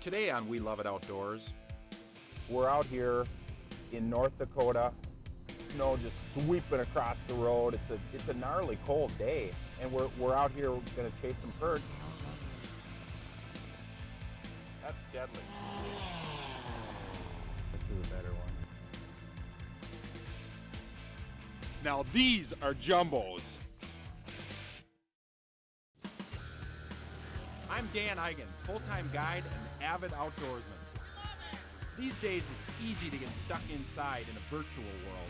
Today on We Love It Outdoors, we're out here in North Dakota, snow just sweeping across the road. It's a gnarly cold day, and we're out here going to chase some perch. that's deadly. This is a better one. Now these are jumbos. I'm Dan Eigen, full-time guide and avid outdoorsman. These days it's easy to get stuck inside in a virtual world.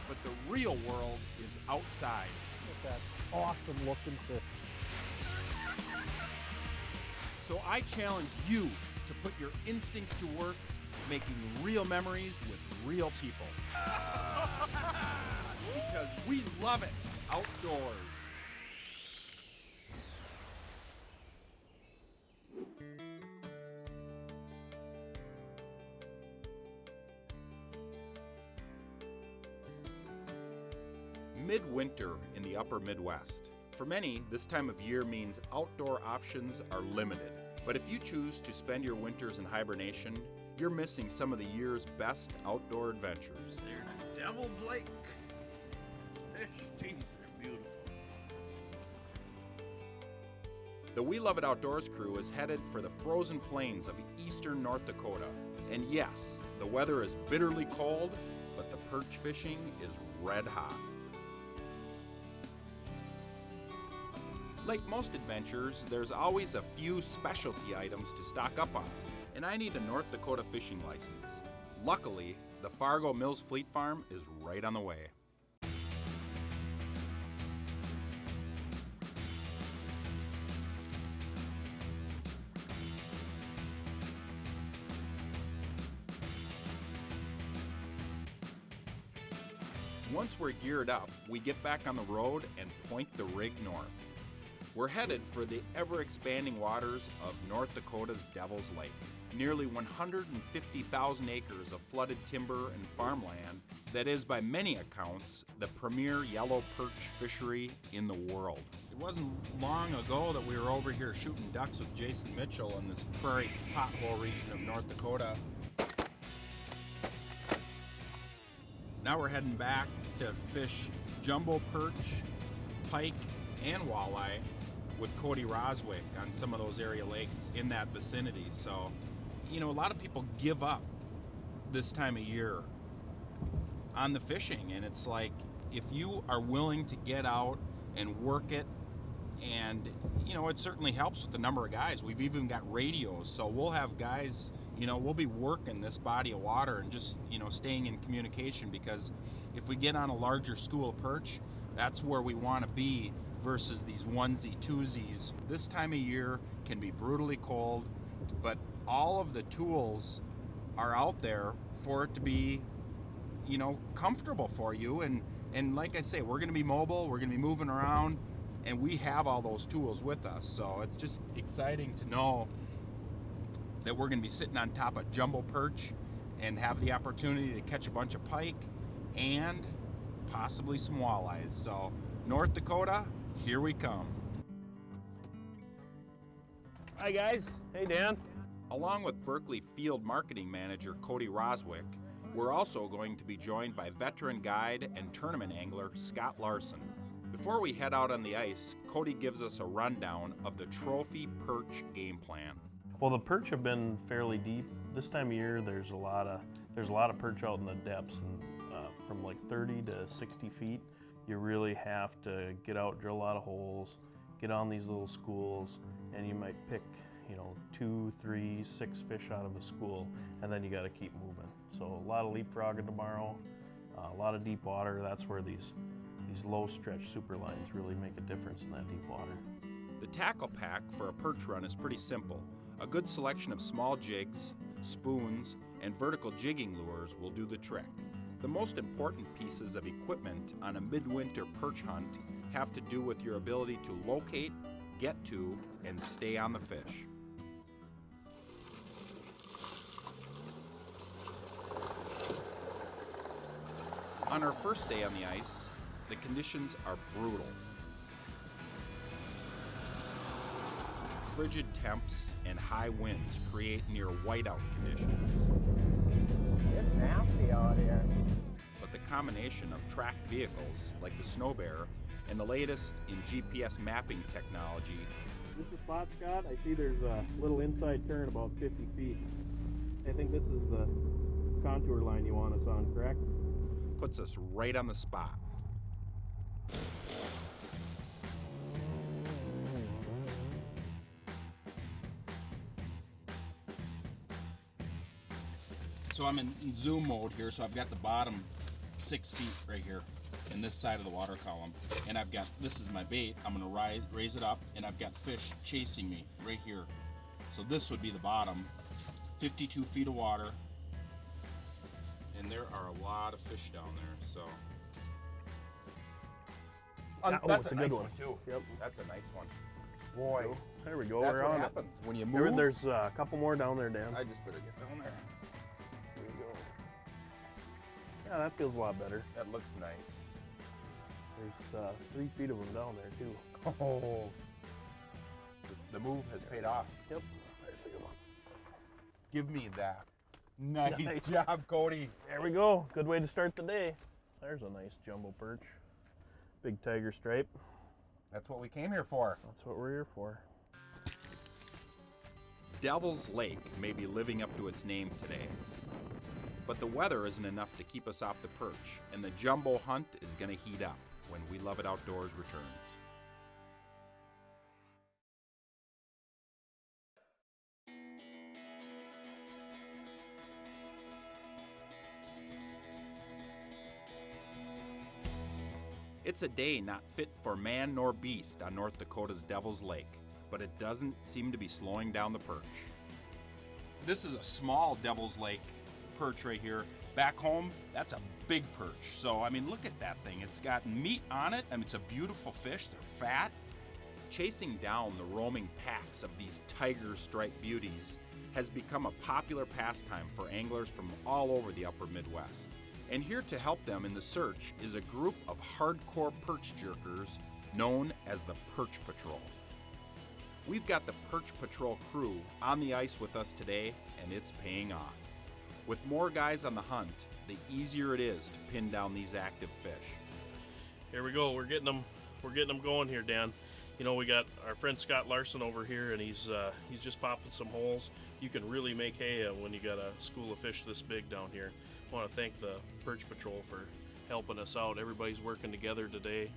But the real world is outside. Look at that awesome looking fish. So I challenge you to put your instincts to work, making real memories with real people. Because we love it outdoors. Midwinter in the upper Midwest. For many, this time of year means outdoor options are limited. But if you choose to spend your winters in hibernation, you're missing some of the year's best outdoor adventures. They're the Devil's Lake fish. Jeez, they're beautiful. The We Love It Outdoors crew is headed for the frozen plains of eastern North Dakota. And yes, the weather is bitterly cold, but the perch fishing is red hot. Like most adventures, there's always a few specialty items to stock up on, and I need a North Dakota fishing license. Luckily, the Fargo Mills Fleet Farm is right on the way. Once we're geared up, we get back on the road and point the rig north. We're headed for the ever-expanding waters of North Dakota's Devil's Lake. Nearly 150,000 acres of flooded timber and farmland that is, by many accounts, the premier yellow perch fishery in the world. It wasn't long ago that we were over here shooting ducks with Jason Mitchell in this prairie pothole region of North Dakota. Now we're heading back to fish jumbo perch, pike, and walleye with Cody Roswick on some of those area lakes in that vicinity. So, you know, a lot of people give up this time of year on the fishing, and it's like, if you are willing to get out and work it, and, you know, it certainly helps with the number of guys. We've even got radios, so we'll have guys, you know, we'll be working this body of water and just, you know, staying in communication, because if we get on a larger school of perch, that's where we want to be versus these onesie twosies. This time of year can be brutally cold, but all of the tools are out there for it to be, you know, comfortable for you. And like I say, we're going to be mobile, we're going to be moving around, and we have all those tools with us. So it's just exciting to know that we're going to be sitting on top of jumbo perch and have the opportunity to catch a bunch of pike and possibly some walleyes. So North Dakota, here we come. Hi guys, hey Dan. Along with Berkeley Field Marketing Manager Cody Roswick, we're also going to be joined by veteran guide and tournament angler Scott Larson. Before we head out on the ice, Cody gives us a rundown of the trophy perch game plan. Well, the perch have been fairly deep. This time of year, there's a lot of perch out in the depths, and from like 30 to 60 feet. You really have to get out, drill a lot of holes, get on these little schools, and you might pick, you know, 2, 3, 6 fish out of a school, and then you got to keep moving. So a lot of leapfrogging tomorrow, a lot of deep water. That's where these low stretch super lines really make a difference in that deep water. The tackle pack for a perch run is pretty simple. A good selection of small jigs, spoons, and vertical jigging lures will do the trick. The most important pieces of equipment on a midwinter perch hunt have to do with your ability to locate, get to, and stay on the fish. On our first day on the ice, the conditions are brutal. frigid temps and high winds create near whiteout conditions. It's nasty out here. But the combination of tracked vehicles like the Sno-Bear and the latest in GPS mapping technology. This is spot, Scott. I see there's a little inside turn about 50 feet. I think this is the contour line you want us on, correct? Puts us right on the spot. So I'm in zoom mode here, so I've got the bottom 6 feet right here in this side of the water column. And I've got, this is my bait, I'm gonna raise it up, and I've got fish chasing me right here. So this would be the bottom, 52 feet of water. And there are a lot of fish down there, so. That's it's a a nice good one one. too. Yep. That's a nice one. Boy, There we go. that's We're what on happens when you it. move. There's a couple more down there, Dan. I just better get down there. There we go. Yeah, that feels a lot better. That looks nice. There's 3 feet of them down there too. Oh, the move has paid off. Yep. There's a good one. Give me that. Nice Nice. job, Cody. There we go. Good way to start the day. There's a nice jumbo perch. Big tiger stripe. That's what we came here for. That's what we're here for. Devil's Lake may be living up to its name today, but the weather isn't enough to keep us off the perch, and the jumbo hunt is going to heat up when We Love It Outdoors returns. It's a day not fit for man nor beast on North Dakota's Devil's Lake, but it doesn't seem to be slowing down the perch. This is a small Devil's Lake perch right here. Back home, that's a big perch. So, I mean, look at that thing. It's got meat on it. I mean, it's a beautiful fish. They're fat. Chasing down the roaming packs of these tiger striped beauties has become a popular pastime for anglers from all over the upper Midwest. And here to help them in the search is a group of hardcore perch jerkers known as the Perch Patrol. We've got the Perch Patrol crew on the ice with us today, and it's paying off. With more guys on the hunt, the easier it is to pin down these active fish. Here we go. We're getting them going here, Dan. You know, we got our friend Scott Larson over here, and he's just popping some holes. You can really make hay when you got a school of fish this big down here. I want to thank the Perch Patrol for helping us out. Everybody's working together today.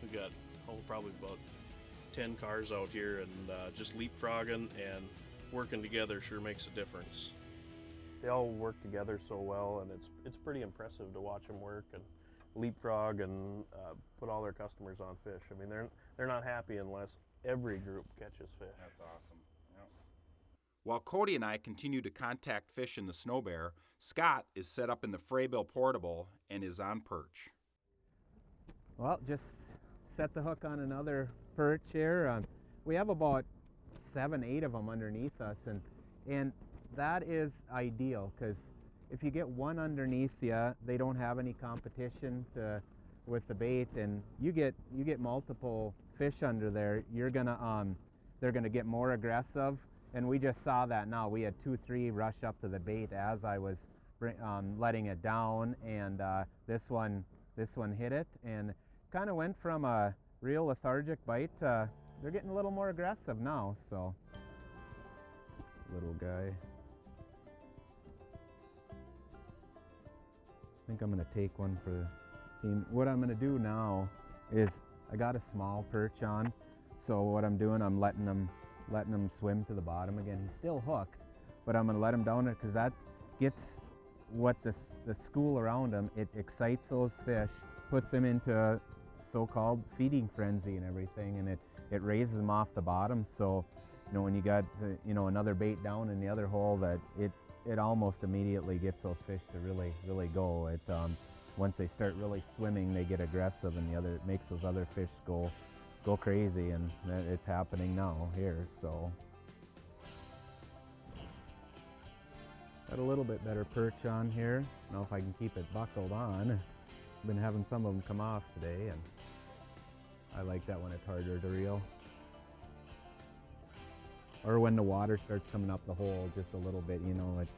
We got probably about 10 cars out here, and just leapfrogging and working together sure makes a difference. They all work together so well, and it's pretty impressive to watch them work and leapfrog and put all their customers on fish. I mean, they're not happy unless every group catches fish. That's awesome. Yep. While Cody and I continue to contact fish in the Sno-Bear, Scott is set up in the Fraybill Portable and is on perch. Well, just set the hook on another perch here. We have about 7-8 of them underneath us, and that is ideal, because if you get one underneath you, they don't have any competition with the bait, and you get multiple fish under there. They're gonna get more aggressive, and we just saw that now. We had 2-3 rush up to the bait as I was letting it down, and this one hit it, and kind of went from a real lethargic bite to they're getting a little more aggressive now. So, little guy. I think I'm gonna take one for the team. What I'm gonna do now is I got a small perch on, so what I'm doing, I'm letting him swim to the bottom again. He's still hooked, but I'm gonna let him down there because that gets what the school around him. It excites those fish, puts them into a so-called feeding frenzy and everything, and it raises them off the bottom. So, you know, when you got another bait down in the other hole, that it almost immediately gets those fish to really go. It once they start really swimming, they get aggressive, and it makes those other fish go crazy, and it's happening now here. So got a little bit better perch on here. I don't know if I can keep it buckled on. I've been having some of them come off today, and I like that when it's harder to reel. or when the water starts coming up the hole just a little bit, you know, it's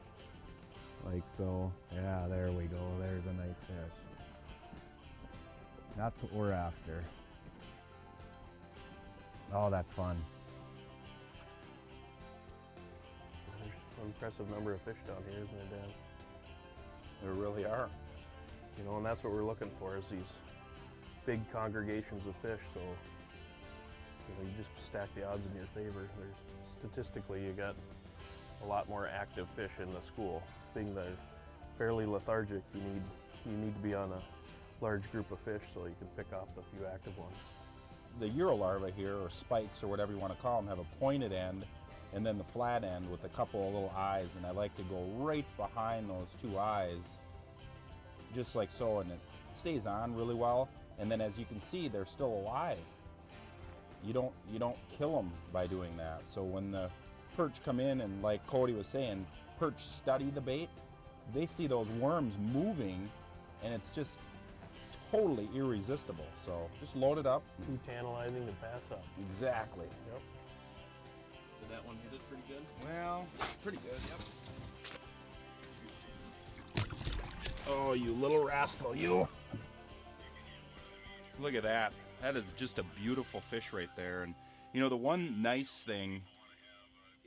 like so. Yeah, there we go. There's a nice fish. That's what we're after. Oh, that's fun. There's an impressive number of fish down here, isn't it, Dan? There really are. You know, and that's what we're looking for, is these big congregations of fish. So, you know, you just stack the odds in your favor. There's statistically, you got a lot more active fish in the school. Being they're fairly lethargic, you need to be on a large group of fish so you can pick off the few active ones. The Eurolarva here, or spikes, or whatever you want to call them, have a pointed end and then the flat end with a couple of little eyes, and I like to go right behind those two eyes, just like so, and it stays on really well. And then as you can see, they're still alive. You don't kill them by doing that. So when the perch come in, and like Cody was saying, perch study the bait, they see those worms moving, and it's just totally irresistible. So just load it up. Too tantalizing to pass up. Exactly. Yep. Did that one hit us pretty good? Well, pretty good, yep. Oh, you little rascal, you. Look at that. That is just a beautiful fish right there. And you know, the one nice thing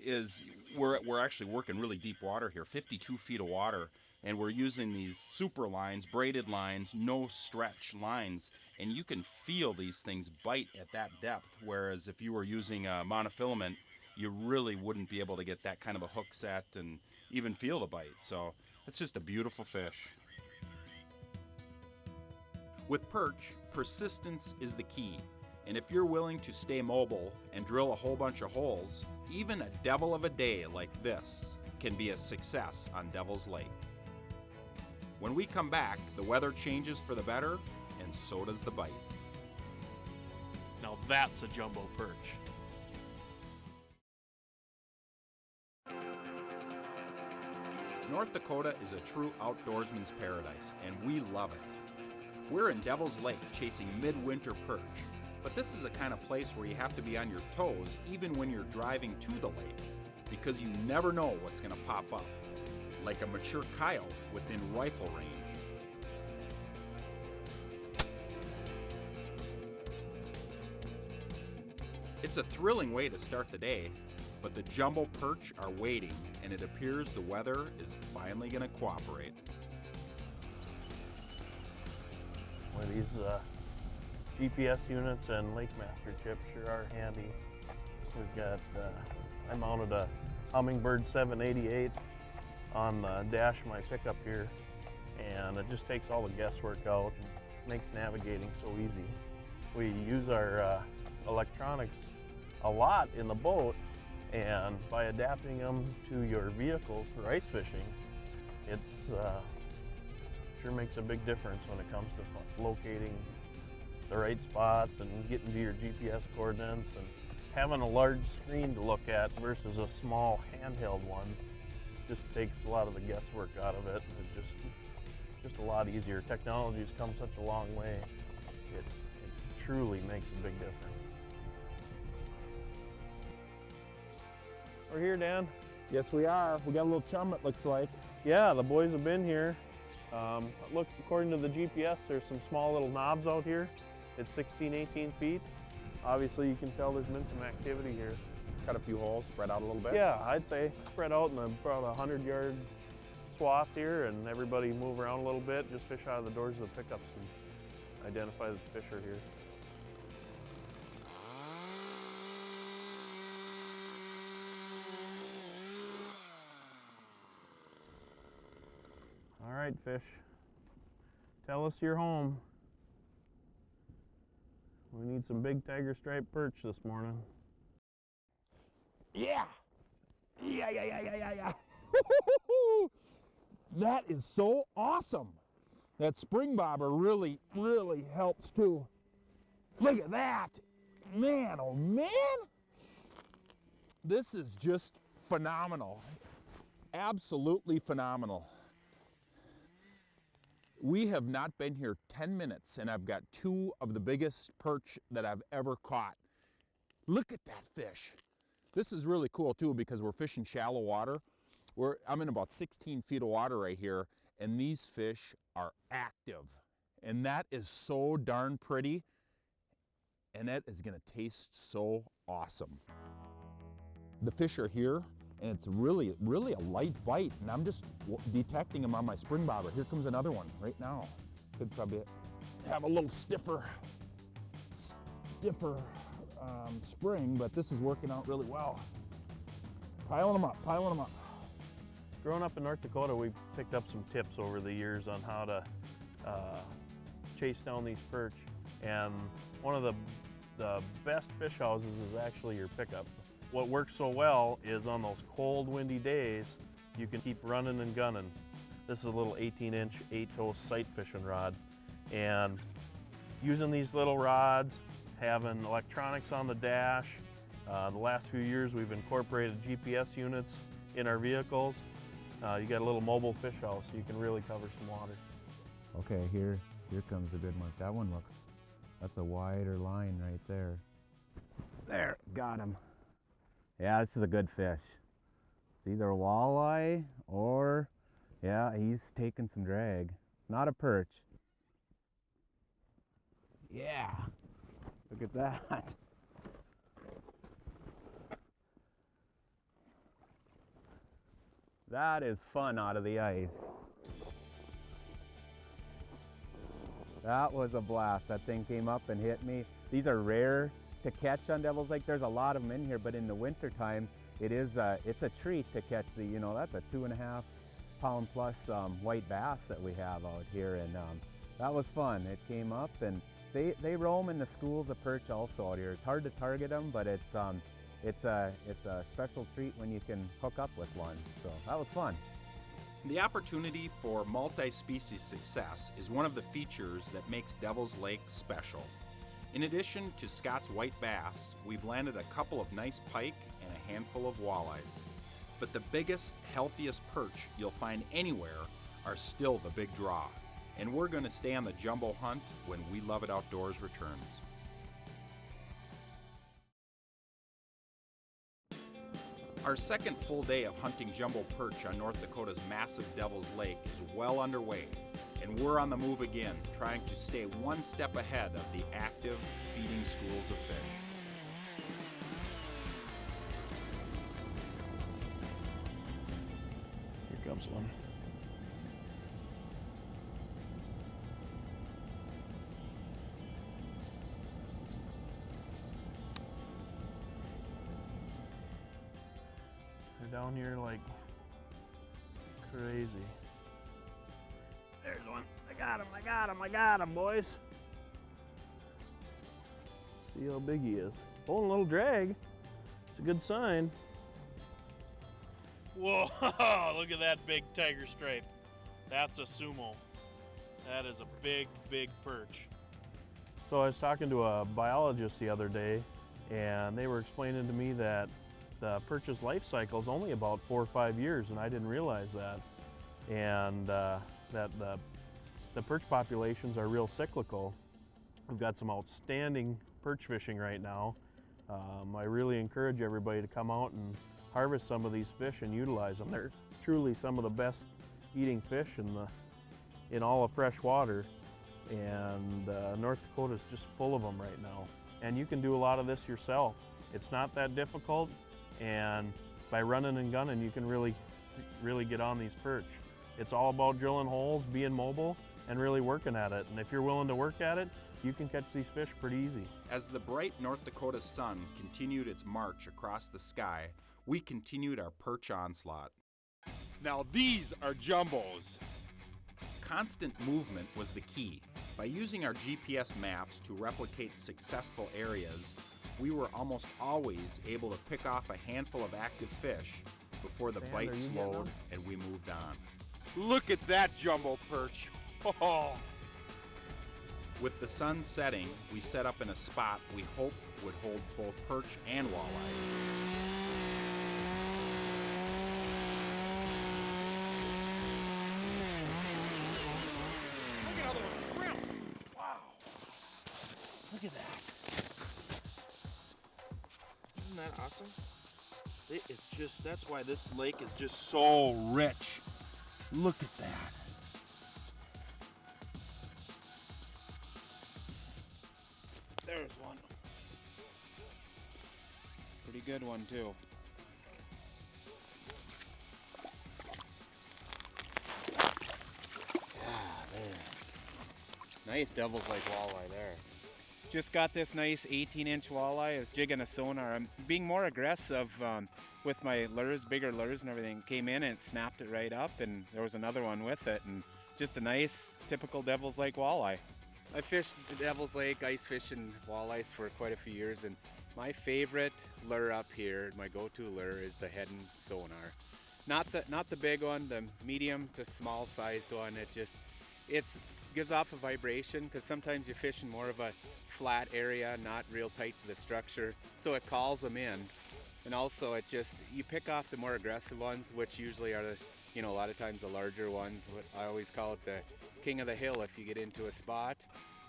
is we're actually working really deep water here, 52 feet of water, and we're using these super lines, braided lines, no stretch lines, and you can feel these things bite at that depth, whereas if you were using a monofilament, you really wouldn't be able to get that kind of a hook set and even feel the bite. So it's just a beautiful fish. With perch, persistence is the key. And if you're willing to stay mobile and drill a whole bunch of holes, even a devil of a day like this can be a success on Devil's Lake. When we come back, the weather changes for the better, and so does the bite. Now that's a jumbo perch. North Dakota is a true outdoorsman's paradise, and we love it. We're in Devil's Lake chasing midwinter perch, but this is a kind of place where you have to be on your toes even when you're driving to the lake, because you never know what's going to pop up, like a mature coyote within rifle range. It's a thrilling way to start the day, but the jumbo perch are waiting, and it appears the weather is finally going to cooperate. Well, these GPS units and LakeMaster chips sure are handy. We've got, I mounted a Humminbird 788 on the dash of my pickup here, and it just takes all the guesswork out and makes navigating so easy. We use our electronics a lot in the boat, and by adapting them to your vehicles for ice fishing, it's sure makes a big difference when it comes to locating the right spots and getting to your GPS coordinates, and having a large screen to look at versus a small handheld one just takes a lot of the guesswork out of it. It's just a lot easier. Technology's come such a long way. It truly makes a big difference. We're here, Dan. Yes, we are. We got a little chum, it looks like. Yeah, the boys have been here. Look, according to the GPS, there's some small little knobs out here. It's 16, 18 feet. Obviously, you can tell there's been some activity here. Cut a few holes, spread out a little bit. Yeah, I'd say spread out in about a 100-yard swath here, and everybody move around a little bit. Just fish out of the doors of the pickups and identify the fish are here. All right, fish. Tell us you're home. We need some big tiger stripe perch this morning. Yeah. Yeah. That is so awesome. That spring bobber really helps too. Look at that. Man, oh man. This is just phenomenal. Absolutely phenomenal. We have not been here 10 minutes, and I've got two of the biggest perch that I've ever caught. Look at that fish. This is really cool too because we're fishing shallow water. I'm in about 16 feet of water right here, and these fish are active. And that is so darn pretty, and that is gonna taste so awesome. The fish are here, and it's really a light bite, and I'm just detecting them on my spring bobber. Here comes another one right now. Could probably have a little stiffer spring, but this is working out really well. Piling them up. Growing up in North Dakota, we picked up some tips over the years on how to chase down these perch. And one of the best fish houses is actually your pickup. What works so well is on those cold, windy days, you can keep running and gunning. This is a little 18-inch 8-toe sight fishing rod. And using these little rods, having electronics on the dash, the last few years we've incorporated GPS units in our vehicles. You got a little mobile fish house, so you can really cover some water. Okay, here comes a good one. That one that's a wider line right there. There, got him. Yeah, this is a good fish. It's either a walleye or, yeah, he's taking some drag. It's not a perch. Yeah, look at that. That is fun out of the ice. That was a blast. That thing came up and hit me. These are rare to catch on Devil's Lake. There's a lot of them in here, but in the winter time, it's a treat to catch that's a 2.5 pound plus white bass that we have out here, and that was fun. It came up, and they roam in the schools of perch also out here. It's hard to target them, but it's a special treat when you can hook up with one. So that was fun. The opportunity for multi-species success is one of the features that makes Devil's Lake special. In addition to Scott's white bass, we've landed a couple of nice pike and a handful of walleyes. But the biggest, healthiest perch you'll find anywhere are still the big draw. And we're going to stay on the jumbo hunt when We Love It Outdoors returns. Our second full day of hunting jumbo perch on North Dakota's massive Devil's Lake is well underway, and we're on the move again, trying to stay one step ahead of the active feeding schools of fish. Here comes one. They're down here like crazy. There's one. I got him, boys. See how big he is. Pulling a little drag. It's a good sign. Whoa, look at that big tiger stripe. That's a sumo. That is a big, big perch. So I was talking to a biologist the other day, and they were explaining to me that the perch's life cycle is only about 4 or 5 years, and I didn't realize that. And that the perch populations are real cyclical. We've got some outstanding perch fishing right now. I really encourage everybody to come out and harvest some of these fish and utilize them. They're truly some of the best eating fish in all of fresh water, and North Dakota is just full of them right now. And you can do a lot of this yourself. It's not that difficult, and by running and gunning you can really get on these perch. It's all about drilling holes, being mobile, and really working at it. And if you're willing to work at it, you can catch these fish pretty easy. As the bright North Dakota sun continued its march across the sky, we continued our perch onslaught. Now these are jumbos. Constant movement was the key. By using our GPS maps to replicate successful areas, we were almost always able to pick off a handful of active fish before the bite slowed and we moved on. Look at that jumbo perch. Oh. With the sun setting, we set up in a spot we hoped would hold both perch and walleyes. Look at all those shrimp. Wow. Look at that. Isn't that awesome? It's just, that's why this lake is just so rich. Look at that. There's one. Pretty good one too. Nice Devil's Lake walleye there. Just got this nice 18-inch walleye. I was jigging a sonar. I'm being more aggressive with my lures, bigger lures and everything. Came in and it snapped it right up, and there was another one with it, and just a nice, typical Devil's Lake walleye. I fished the Devil's Lake ice fishing walleyes for quite a few years, and my favorite lure up here, my go-to lure, is the Head and sonar. Not the big one, the medium to small sized one. It gives off a vibration, because sometimes you're fishing more of a flat area, not real tight to the structure, so it calls them in. And also you pick off the more aggressive ones, which usually are a lot of times the larger ones. What I always call it the king of the hill. If you get into a spot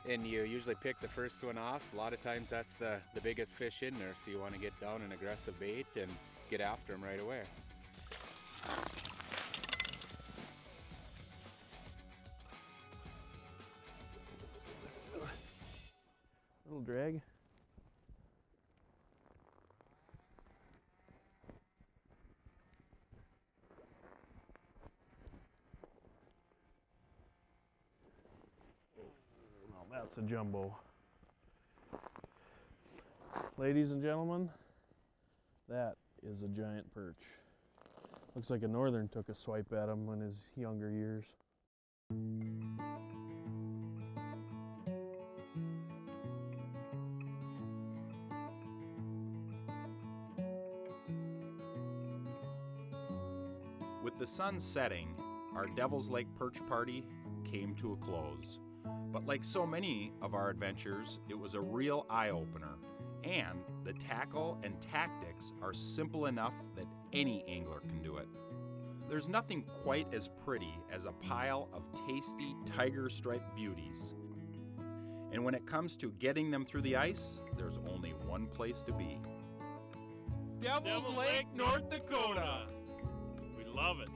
and you usually pick the first one off, a lot of times that's the biggest fish in there, so you want to get down an aggressive bait and get after them right away. Little drag. Well, that's a jumbo. Ladies and gentlemen, that is a giant perch. Looks like a northern took a swipe at him in his younger years. With the sun setting, our Devil's Lake perch party came to a close. But like so many of our adventures, it was a real eye-opener. And the tackle and tactics are simple enough that any angler can do it. There's nothing quite as pretty as a pile of tasty tiger stripe beauties. And when it comes to getting them through the ice, there's only one place to be. Devil's Lake, North Dakota. We love it.